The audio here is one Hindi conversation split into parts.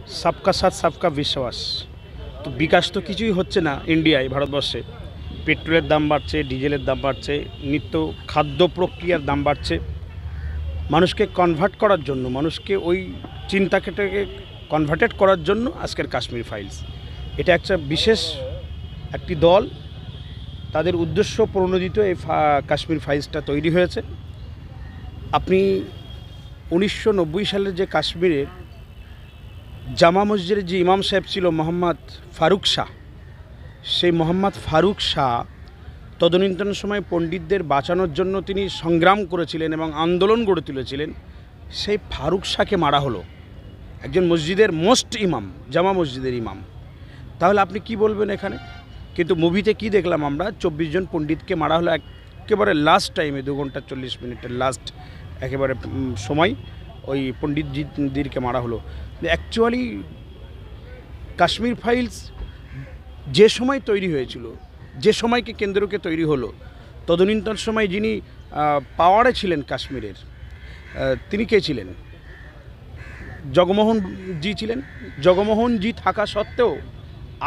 सबका साथ सबका विश्वास। তো বিকাশ তো কিছুই হচ্ছে না ইন্ডিয়ায়, ভারতবর্ষে। পেট্রোলের দাম বাড়ছে, ডিজেলের দাম বাড়ছে, নিত্য খাদ্য প্রক্রিয়ার দাম বাড়ছে। মানুষকে কনভার্ট করার জন্য, মানুষকে ওই চিন্তাটাকে কনভার্টেড করার জন্য আজকের কাশ্মীর ফাইলস। এটা একটা বিশেষ একটি দল, তাদের উদ্দেশ্য প্রণোদিত এই কাশ্মীর ফাইলসটা তৈরি হয়েছে। আপনি 1990 সালের যে কাশ্মীরের জামা মসজিদের যে ইমাম সাহেব ছিল মোহাম্মদ ফারুক শাহ, সেই মোহাম্মদ ফারুক শাহ তদনীন্তন সময় পণ্ডিতদের বাঁচানোর জন্য তিনি সংগ্রাম করেছিলেন এবং আন্দোলন গড়ে তুলেছিলেন। সেই ফারুক শাহকে মারা হলো, একজন মসজিদের মোস্ট ইমাম, জামা মসজিদের ইমাম। তাহলে আপনি কি বলবেন এখানে? কিন্তু মুভিতে কি দেখলাম আমরা, 24 জন পণ্ডিতকে মারা হলো একেবারে লাস্ট টাইমে, 2 ঘন্টা 40 মিনিটের লাস্ট একেবারে সময় ওই পণ্ডিতজিদেরকে মারা হলো। অ্যাকচুয়ালি কাশ্মীর ফাইলস যে সময় তৈরি হয়েছিল, যে সময়কে কেন্দ্রকে তৈরি হলো, তদনীন্তন সময় যিনি পাওয়ারে ছিলেন কাশ্মীরের, তিনি কে ছিলেন? জগমোহন জি ছিলেন। জগমোহন জি থাকা সত্ত্বেও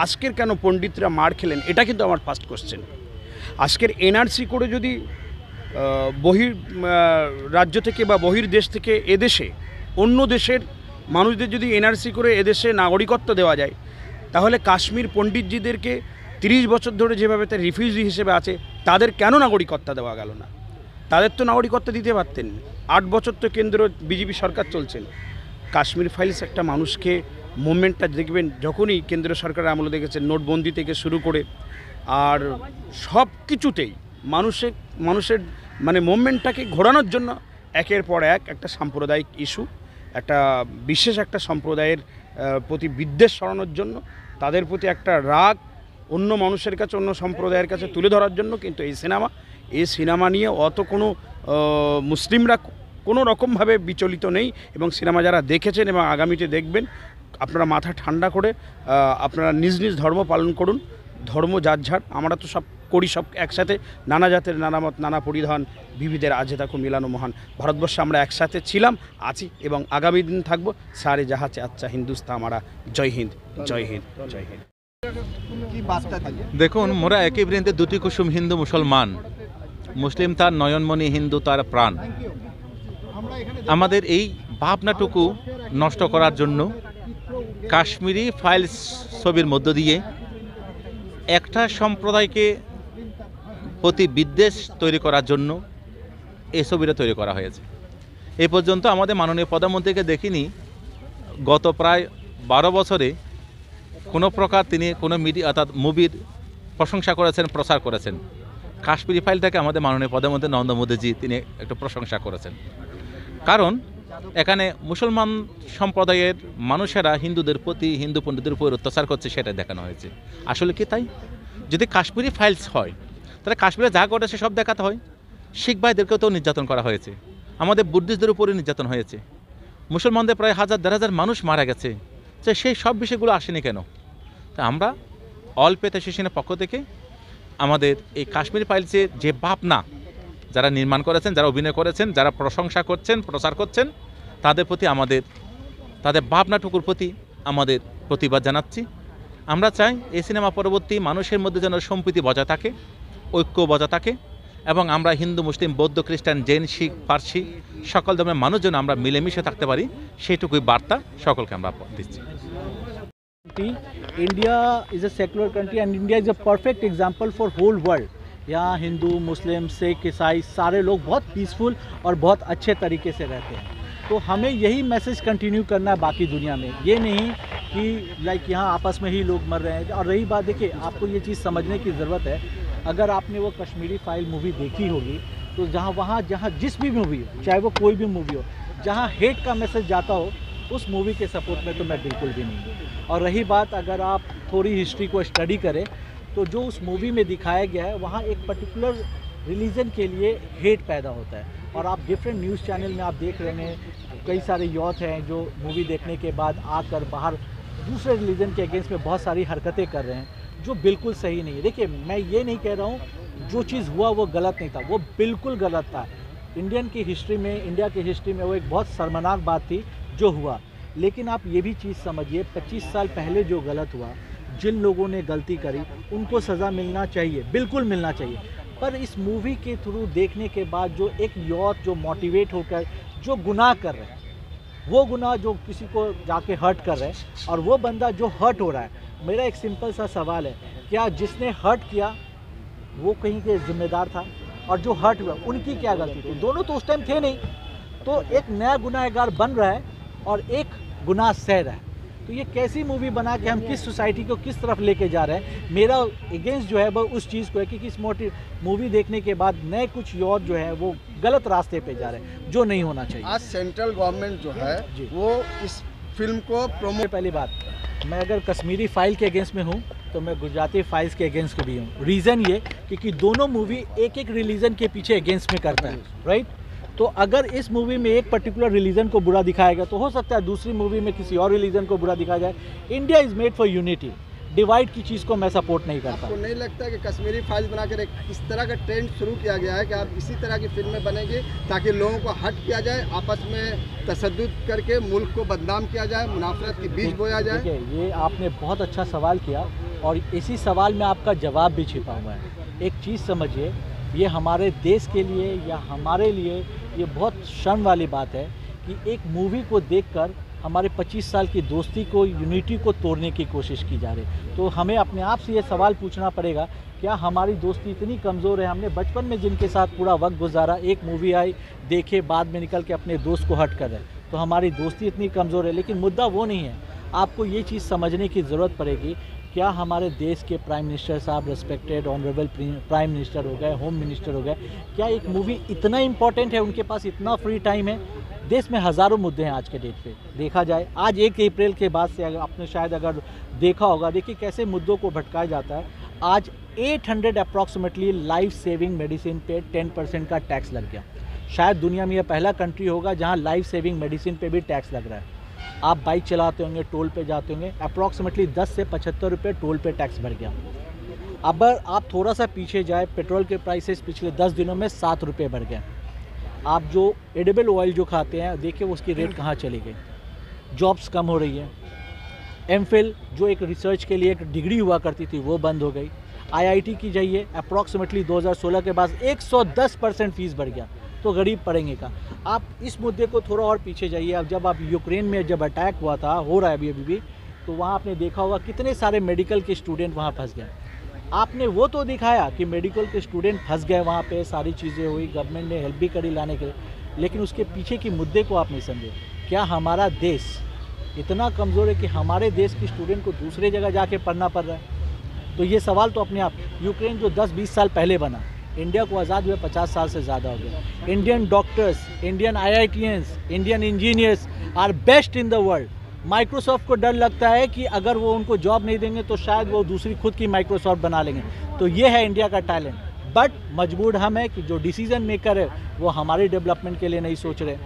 আজকের কেন পণ্ডিতরা মার খেলেন, এটা কিন্তু আমার ফার্স্ট কোশ্চেন। আজকের এনআরসি করে যদি বহির রাজ্য থেকে বা বহির দেশ থেকে এদেশে অন্য দেশের মানুষদের যদি এনআরসি করে এদেশে নাগরিকত্ব দেওয়া যায়, তাহলে কাশ্মীর পণ্ডিতজিদেরকে 30 বছর ধরে যেভাবে তার রিফিউজি হিসেবে আছে, তাদের কেন নাগরিকত্ব দেওয়া গেল না? তাদের তো নাগরিকত্ব দিতে পারতেন। 8 বছর তো কেন্দ্র বিজেপি সরকার চলছেন। কাশ্মীর ফাইলস একটা মানুষকে মুভমেন্টটা দেখবেন, যখনই কেন্দ্র সরকারের আমলে দেখেছেন, নোটবন্দি থেকে শুরু করে আর সব কিছুতেই মানুষের মানে মুভমেন্টটাকে ঘোরানোর জন্য একের পর এক একটা সাম্প্রদায়িক ইস্যু, একটা বিশেষ একটা সম্প্রদায়ের প্রতি বিদ্বেষ সরানোর জন্য, তাদের প্রতি একটা রাগ অন্য মানুষের কাছে, অন্য সম্প্রদায়ের কাছে তুলে ধরার জন্য। কিন্তু এই সিনেমা নিয়ে অত কোনো মুসলিমরা কোনো রকমভাবে বিচলিত নেই, এবং সিনেমা যারা দেখেছেন এবং আগামীতে দেখবেন, আপনারা মাথা ঠান্ডা করে আপনারা নিজ নিজ ধর্ম পালন করুন। ধর্ম যার যার, আমরা তো সব করি সব একসাথে, নানা জাতের নানা মত নানা পরিধান, বিবিধের আজে থাকো মিলানো মহান। ভারতবর্ষে আমরা একসাথে ছিলাম, আছি এবং আগামী দিন থাকবো। সারে জাহাচে আচ্ছা হিন্দুস্তান আমারা। জয় হিন্দ, জয় হিন্দ, জয় হিন্দ। দেখুন, মোরা একই বৃন্তে দুটি কুসুম, হিন্দু মুসলমান। মুসলিম তার নয়নমণি, হিন্দু তার প্রাণ। আমাদের এই ভাবনাটুকু নষ্ট করার জন্য কাশ্মীরি ফাইলস ছবির মধ্য দিয়ে একটা সম্প্রদায়কে প্রতি বিদ্বেষ তৈরি করার জন্য এই ছবিটা তৈরি করা হয়েছে। এ পর্যন্ত আমাদের মাননীয় প্রধানমন্ত্রীকে দেখিনি গত প্রায় 12 বছরে কোনো প্রকার তিনি কোনো মিডিয়া অর্থাৎ মুভির প্রশংসা করেছেন, প্রচার করেছেন। কাশ্মীরি ফাইলটাকে আমাদের মাননীয় প্রধানমন্ত্রী নরেন্দ্র মোদীজি তিনি একটু প্রশংসা করেছেন। কারণ এখানে মুসলমান সম্প্রদায়ের মানুষেরা হিন্দুদের প্রতি, হিন্দু পণ্ডিতদের উপর অত্যাচার করছে, সেটা দেখানো হয়েছে। আসলে কি তাই? যদি কাশ্মীরি ফাইলস হয়, তাহলে কাশ্মীরে যা ঘটেছে সব দেখাতে হয়। শিখ ভাইদেরকেও তো নির্যাতন করা হয়েছে, আমাদের বুদ্ধিস্টদের উপরে নির্যাতন হয়েছে, মুসলমানদের প্রায় 1000-1500 মানুষ মারা গেছে। তো সেই সব বিষয়গুলো আসেনি কেন? তা আমরা অল পেথ অ্যাসোসিয়েশনের পক্ষ থেকে আমাদের এই কাশ্মীরি ফাইলসের যে ভাবনা যারা নির্মাণ করেছেন, যারা অভিনয় করেছেন, যারা প্রশংসা করছেন, প্রচার করছেন, তাদের প্রতি তাদের ভাবনাটুকুর প্রতি আমাদের প্রতিবাদ জানাচ্ছি। আমরা চাই এই সিনেমা পরবর্তী মানুষের মধ্যে যেন সম্প্রীতি বজায় থাকে, ঐক্য বজায় থাকে, এবং আমরা হিন্দু, মুসলিম, বৌদ্ধ, খ্রিস্টান, জৈন, শিখ, পার্সি সকল ধর্মের মানুষ যেন আমরা মিলেমিশে থাকতে পারি, সেইটুকুই বার্তা সকলকে আমরা দিচ্ছি। India is a secular country and India is a perfect example for whole world. यहाँ हिंदू, मुस्लिम, सिख, ईसाई सारे लोग बहुत पीसफुल और बहुत अच्छे तरीके से रहते हैं। तो हमें यही मैसेज कंटिन्यू करना है बाकी दुनिया में। ये नहीं कि लाइक यहाँ आपस में ही लोग मर रहे हैं। और रही बात, देखिए आपको ये चीज़ समझने की ज़रूरत है, अगर आपने वो कश्मीरी फाइल मूवी देखी होगी तो जहाँ जिस भी मूवी हो, चाहे वो कोई भी मूवी हो, जहाँ हेट का मैसेज जाता हो, उस मूवी के सपोर्ट में तो मैं बिल्कुल भी नहीं हूँ। और रही बात, अगर आप थोड़ी हिस्ट्री को स्टडी करें तो जो उस मूवी में दिखाया गया है, वहाँ एक पर्टिकुलर रिलीजन के लिए हेट पैदा होता है। और आप डिफरेंट न्यूज़ चैनल में आप देख रहे हैं, कई सारे यूथ हैं जो मूवी देखने के बाद आकर बाहर दूसरे रिलीजन के अगेंस्ट में बहुत सारी हरकतें कर रहे हैं, जो बिल्कुल सही नहीं है। देखिए, मैं ये नहीं कह रहा हूँ जो चीज़ हुआ वो गलत नहीं था, वो बिल्कुल गलत था। इंडिया की हिस्ट्री में वो एक बहुत शर्मनाक बात थी जो हुआ। लेकिन आप ये भी चीज़ समझिए 25 साल पहले जो गलत हुआ, जिन लोगों ने गलती करी उनको सज़ा मिलना चाहिए, बिल्कुल मिलना चाहिए। पर इस मूवी के थ्रू देखने के बाद जो एक यूथ जो मोटिवेट होकर जो गुनाह कर रहे हैं, वो गुनाह जो किसी को जाके हर्ट कर रहे हैं, और वो बंदा जो हर्ट हो रहा है, मेरा एक सिंपल सा सवाल है, क्या जिसने हर्ट किया वो कहीं के जिम्मेदार था, और जो हर्ट हुआ उनकी क्या गलती थी? दोनों तो उस टाइम थे नहीं। तो एक नया गुनाहगार बन रहा है और एक गुनाह सह रहा है। तो ये कैसी मूवी बना के हम किस सोसाइटी को किस तरफ लेके जा रहे हैं? मेरा अगेंस्ट जो है वो उस चीज़ को है कि किस मूवी देखने के बाद नए कुछ यूथ जो है वो गलत रास्ते पे जा रहे हैं, जो नहीं होना चाहिए। आज सेंट्रल गवर्नमेंट जो है वो इस फिल्म को प्रमोट। पहली बात, मैं अगर कश्मीरी फाइल के अगेंस्ट में हूँ तो मैं गुजराती फाइल्स के अगेंस्ट भी हूँ। रीज़न ये क्योंकि दोनों मूवी एक एक रिलीजन के पीछे अगेंस्ट में करता है, राइट? तो अगर इस मूवी में एक पर्टिकुलर रिलीजन को बुरा दिखाया गया तो हो सकता है दूसरी मूवी में किसी और रिलीजन को बुरा दिखाया जाए। India is made for unity, divide की चीज़ को मैं सपोर्ट नहीं करता। आपको नहीं लगता कि कश्मीरी फाइल्स बनाकर एक इस तरह का ट्रेंड शुरू किया गया है कि आप इसी तरह की फिल्में बनेंगी ताकि लोगों को हट किया जाए, आपस में तशद्दुद करके मुल्क को बदनाम किया जाए, मुनाफरत के बीज बोया जाए? देखिए, ये आपने बहुत अच्छा सवाल किया और इसी सवाल में आपका जवाब भी छिपा हुआ है। एक चीज़ समझिए, ये हमारे देश के लिए या हमारे लिए ये बहुत शर्म वाली बात है कि एक मूवी को देखकर हमारे 25 साल की दोस्ती को, यूनिटी को तोड़ने की कोशिश की जा रही है। तो हमें अपने आप से ये सवाल पूछना पड़ेगा, क्या हमारी दोस्ती इतनी कमज़ोर है? हमने बचपन में जिनके साथ पूरा वक्त गुजारा, एक मूवी आई देखे, बाद में निकल के अपने दोस्त को हट कर रहे, तो हमारी दोस्ती इतनी कमज़ोर है। लेकिन मुद्दा वो नहीं है। आपको ये चीज़ समझने की ज़रूरत पड़ेगी, क्या हमारे देश के प्राइम मिनिस्टर साहब, रेस्पेक्टेड ऑनरेबल प्राइम मिनिस्टर हो गए, होम मिनिस्टर हो गए, क्या एक मूवी इतना इम्पॉर्टेंट है, उनके पास इतना फ्री टाइम है? देश में हज़ारों मुद्दे हैं आज के डेट पे। देखा जाए आज 1 अप्रैल के बाद से, अगर आपने शायद अगर देखा होगा, देखिए कैसे मुद्दों को भटकाया जाता है। आज 800 अप्रॉक्सीमेटली लाइफ सेविंग मेडिसिन पे 10% का टैक्स लग गया। शायद दुनिया में यह पहला कंट्री होगा जहाँ लाइफ सेविंग मेडिसिन पे भी टैक्स लग रहा है। आप बाइक चलाते होंगे, टोल पे जाते होंगे, अप्रॉक्सीमेटली 10 से 75 रुपये टोल पे टैक्स बढ़ गया। अब आप थोड़ा सा पीछे जाए, पेट्रोल के प्राइसेस पिछले 10 दिनों में 7 रुपये बढ़ गए। आप जो एडिबल ऑयल जो खाते हैं, देखिए उसकी रेट कहाँ चली गई। जॉब्स कम हो रही है। एमफिल जो एक रिसर्च के लिए एक डिग्री हुआ करती थी वो बंद हो गई। आईआईटी की जाइए, अप्रॉक्सीमेटली 2016 के बाद 110% फीस बढ़ गया। तो गरीब पड़ेंगे का। आप इस मुद्दे को थोड़ा और पीछे जाइए। अब जब आप यूक्रेन में जब अटैक हुआ था, हो रहा है अभी भी, तो वहाँ आपने देखा होगा कितने सारे मेडिकल के स्टूडेंट वहाँ फंस गए। आपने वो तो दिखाया कि मेडिकल के स्टूडेंट फंस गए वहाँ पे, सारी चीज़ें हुई, गवर्नमेंट ने हेल्प भी करी लाने के लिए, लेकिन उसके पीछे की मुद्दे को आप नहीं समझे। क्या हमारा देश इतना कमज़ोर है कि हमारे देश के स्टूडेंट को दूसरे जगह जाके पढ़ना पड़ रहा है? तो ये सवाल तो अपने आप, यूक्रेन जो 10-20 साल पहले बना, इंडिया को आज़ाद हुए 50 साल से ज़्यादा हो गया। Indian doctors, Indian IITians, Indian engineers are best in the world. Microsoft को डर लगता है कि अगर वो उनको जॉब नहीं देंगे तो शायद वो दूसरी खुद की माइक्रोसॉफ्ट बना लेंगे। तो ये है इंडिया का टैलेंट। बट मजबूर हम है कि जो डिसीजन मेकर है वो हमारे डेवलपमेंट के लिए नहीं सोच रहे।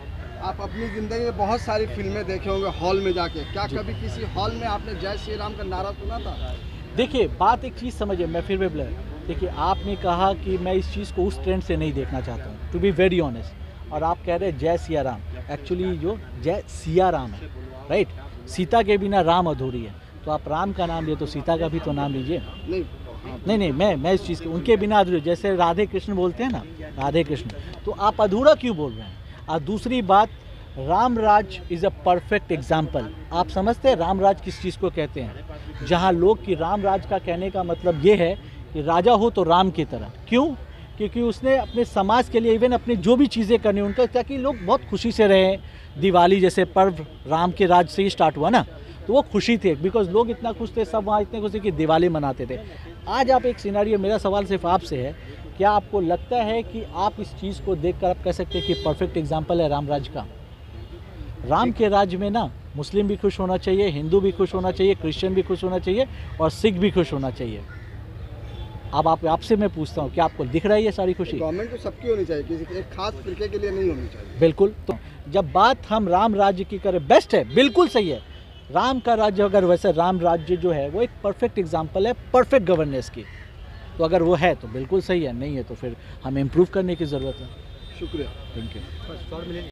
आप अपनी ज़िंदगी में बहुत सारी फिल्में देखे होंगे हॉल में जाके, क्या कभी किसी हॉल में आपने जय श्री राम का नारा सुना था? देखिए, बात एक चीज़ समझिए, मैं फिर भी देखिए, आपने कहा कि मैं इस चीज़ को उस ट्रेंड से नहीं देखना चाहता हूँ, टू बी वेरी ऑनेस्ट। और आप कह रहे हैं जय सिया राम, एक्चुअली जो जय सिया राम है, राइट? सीता के बिना राम अधूरी है। तो आप राम का नाम लिए तो सीता का भी तो नाम लीजिए। नहीं, मैं इस चीज़ को, उनके बिना अधूरी, जैसे राधे कृष्ण बोलते हैं ना, राधे कृष्ण, तो आप अधूरा क्यों बोल रहे हैं? और दूसरी बात, राम राज इज़ अ परफेक्ट एग्जाम्पल। आप समझते हैं राम राज किस चीज़ को कहते हैं? जहाँ लोग की राम राज का कहने का मतलब ये है कि राजा हो तो राम की तरह। क्यों? क्योंकि उसने अपने समाज के लिए, इवन अपने जो भी चीज़ें करनी उनका, ताकि लोग बहुत खुशी से रहें। दिवाली जैसे पर्व राम के राज से ही स्टार्ट हुआ ना, तो वो खुशी थे, बिकॉज लोग इतना खुश थे, सब वहाँ इतने खुश थे कि दिवाली मनाते थे। आज आप एक सिनेरियो, मेरा सवाल सिर्फ आपसे है, क्या आपको लगता है कि आप इस चीज़ को देखकर आप कह सकते हैं कि परफेक्ट एग्जाम्पल है राम राज का? राम के राज में ना मुस्लिम भी खुश होना चाहिए, हिंदू भी खुश होना चाहिए, क्रिश्चियन भी खुश होना चाहिए और सिख भी खुश होना चाहिए। अब आपसे मैं पूछता हूँ, क्या आपको दिख रहा है ये सारी खुशी? गवर्नमेंट तो सबकी होनी चाहिए, किसी एक खास फिरके के लिए नहीं होनी चाहिए। बिल्कुल। तो जब बात हम राम राज्य की करें, बेस्ट है, बिल्कुल सही है। राम का राज्य, अगर वैसे राम राज्य जो है वो एक परफेक्ट एग्जाम्पल है परफेक्ट गवर्नेंस की, तो अगर वो है तो बिल्कुल सही है, नहीं है तो फिर हमें इम्प्रूव करने की ज़रूरत है। शुक्रिया। Thank you.